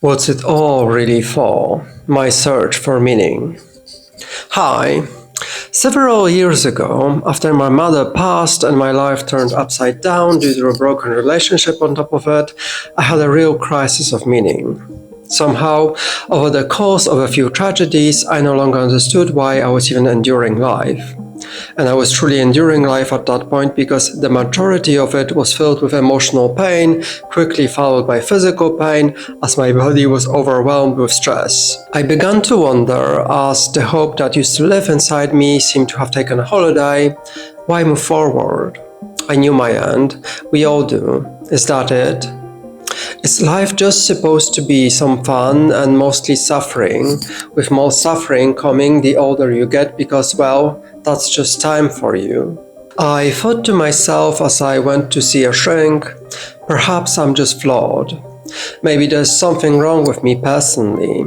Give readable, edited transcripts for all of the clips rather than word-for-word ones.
What's it all really for? My search for meaning. Hi. Several years ago, after my mother passed and my life turned upside down due to a broken relationship on top of it, I had a real crisis of meaning. Somehow, over the course of a few tragedies, I no longer understood why I was even enduring life. And I was truly enduring life at that point because the majority of it was filled with emotional pain, quickly followed by physical pain, as my body was overwhelmed with stress. I began to wonder, as the hope that used to live inside me seemed to have taken a holiday, why move forward? I knew my end. We all do. Is that it? Is life just supposed to be some fun and mostly suffering, with more suffering coming the older you get because, well, that's just time for you? I thought to myself as I went to see a shrink, perhaps I'm just flawed. Maybe there's something wrong with me personally.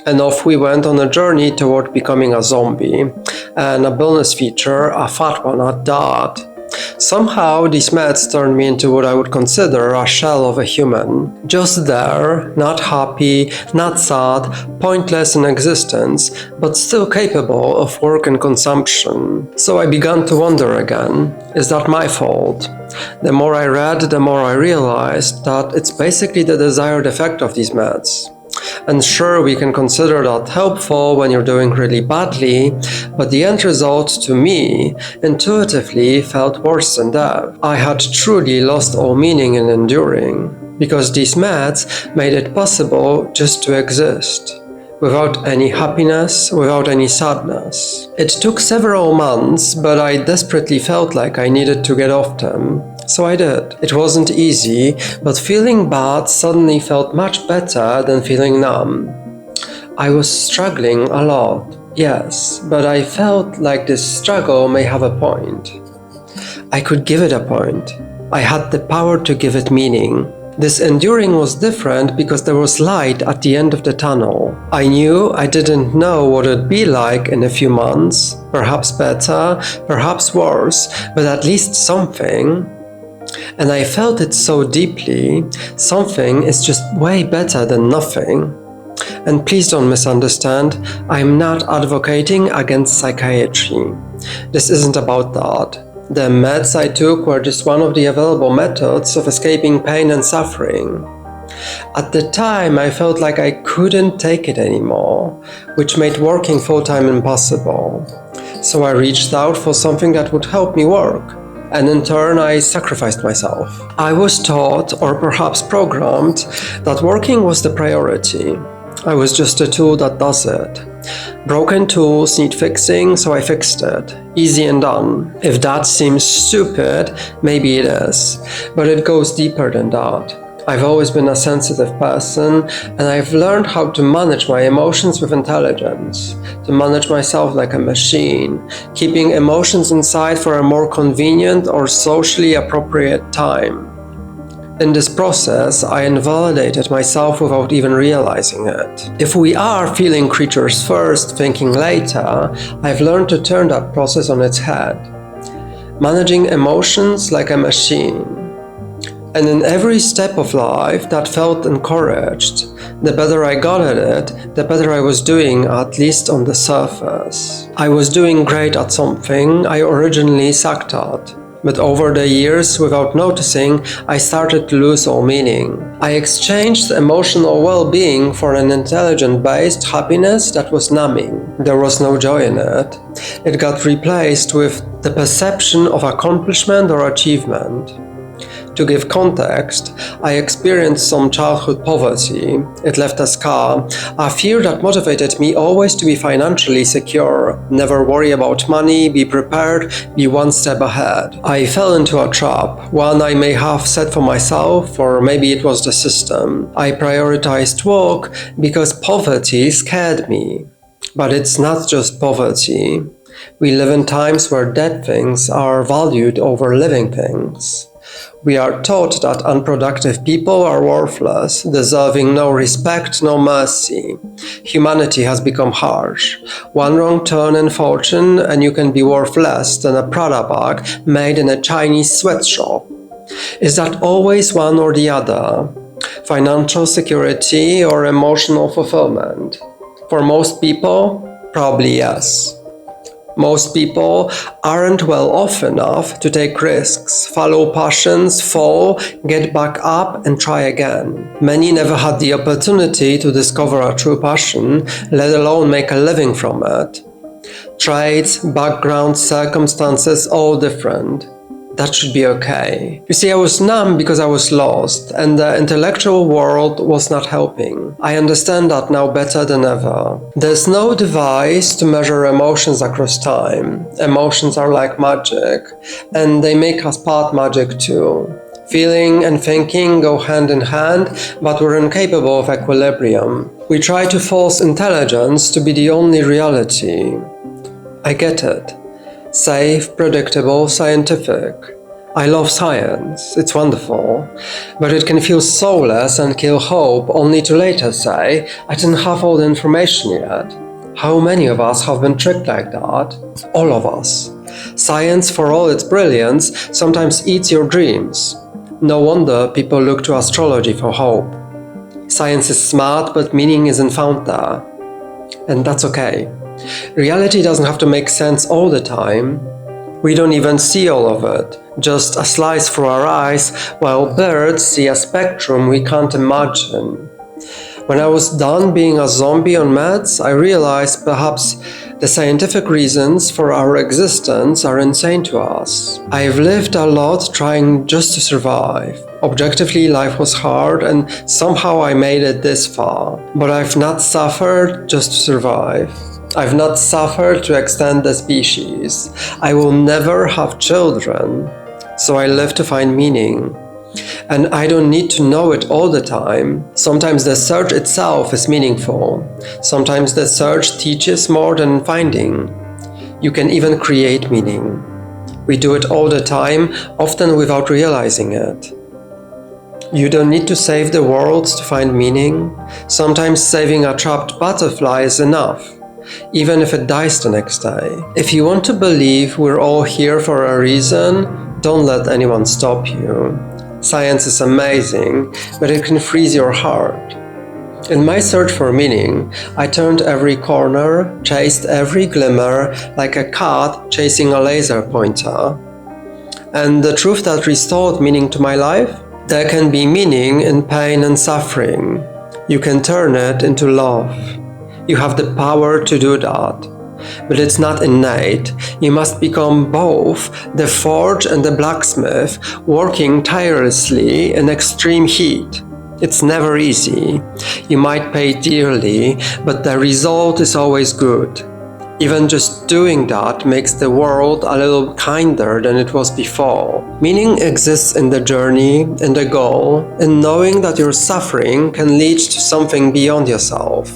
And off we went on a journey toward becoming a zombie, and a bonus feature, a fat one at that. Somehow, these meds turned me into what I would consider a shell of a human. Just there, not happy, not sad, pointless in existence, but still capable of work and consumption. So I began to wonder again, is that my fault? The more I read, the more I realized that it's basically the desired effect of these meds. And sure, we can consider that helpful when you're doing really badly, but the end result to me intuitively felt worse than death. I had truly lost all meaning in enduring, because these meds made it possible just to exist, without any happiness, without any sadness. It took several months, but I desperately felt like I needed to get off them. So I did. It wasn't easy, but feeling bad suddenly felt much better than feeling numb. I was struggling a lot, yes, but I felt like this struggle may have a point. I could give it a point. I had the power to give it meaning. This enduring was different because there was light at the end of the tunnel. I knew I didn't know what it'd be like in a few months, perhaps better, perhaps worse, but at least something. And I felt it so deeply. Something is just way better than nothing. And please don't misunderstand, I'm not advocating against psychiatry. This isn't about that. The meds I took were just one of the available methods of escaping pain and suffering. At the time, I felt like I couldn't take it anymore, which made working full-time impossible. So I reached out for something that would help me work. And in turn, I sacrificed myself. I was taught, or perhaps programmed, that working was the priority. I was just a tool that does it. Broken tools need fixing, so I fixed it. Easy and done. If that seems stupid, maybe it is. But it goes deeper than that. I've always been a sensitive person, and I've learned how to manage my emotions with intelligence, to manage myself like a machine, keeping emotions inside for a more convenient or socially appropriate time. In this process, I invalidated myself without even realizing it. If we are feeling creatures first, thinking later, I've learned to turn that process on its head, managing emotions like a machine. And in every step of life that felt encouraged, the better I got at it, the better I was doing, at least on the surface. I was doing great at something I originally sucked at. But over the years, without noticing, I started to lose all meaning. I exchanged emotional well-being for an intelligence-based happiness that was numbing. There was no joy in it. It got replaced with the perception of accomplishment or achievement. To give context, I experienced some childhood poverty. It left a scar, a fear that motivated me always to be financially secure, never worry about money, be prepared, be one step ahead. I fell into a trap, one I may have set for myself, or maybe it was the system. I prioritized work because poverty scared me. But it's not just poverty. We live in times where dead things are valued over living things. We are taught that unproductive people are worthless, deserving no respect, no mercy. Humanity has become harsh. One wrong turn in fortune and you can be worth less than a Prada bag made in a Chinese sweatshop. Is that always one or the other? financial security, or emotional fulfillment? For most people, probably yes. Most people aren't well off enough to take risks, follow passions, fall, get back up, and try again. Many never had the opportunity to discover a true passion, let alone make a living from it. Traits, backgrounds, circumstances, all different. That should be okay. You see, I was numb because I was lost, and the intellectual world was not helping. I understand that now better than ever. There's no device to measure emotions across time. Emotions are like magic, and they make us part magic too. Feeling and thinking go hand in hand, but we're incapable of equilibrium. We try to force intelligence to be the only reality. I get it. Safe, predictable, scientific. I love science, it's wonderful, but it can feel soulless and kill hope only to later say, I didn't have all the information yet. How many of us have been tricked like that? All of us. Science, for all its brilliance, sometimes eats your dreams. No wonder people look to astrology for hope. Science is smart, but meaning isn't found there. And that's okay. Reality doesn't have to make sense all the time. We don't even see all of it, just a slice through our eyes, while birds see a spectrum we can't imagine. When I was done being a zombie on meds, I realized perhaps the scientific reasons for our existence are insane to us. I've lived a lot trying just to survive. Objectively, life was hard and somehow I made it this far. But I've not suffered just to survive. I've not suffered to extend the species. I will never have children, so I live to find meaning. And I don't need to know it all the time. Sometimes the search itself is meaningful. Sometimes the search teaches more than finding. You can even create meaning. We do it all the time, often without realizing it. You don't need to save the world to find meaning. Sometimes saving a trapped butterfly is enough, even if it dies the next day. If you want to believe we're all here for a reason, don't let anyone stop you. Science is amazing, but it can freeze your heart. In my search for meaning, I turned every corner, chased every glimmer, like a cat chasing a laser pointer. And the truth that restored meaning to my life? There can be meaning in pain and suffering. You can turn it into love. You have the power to do that. But it's not innate. You must become both the forge and the blacksmith, working tirelessly in extreme heat. It's never easy. You might pay dearly, but the result is always good. Even just doing that makes the world a little kinder than it was before. Meaning exists in the journey, in the goal, in knowing that your suffering can lead to something beyond yourself.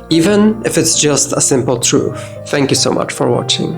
Even if it's just a simple truth. Thank you so much for watching.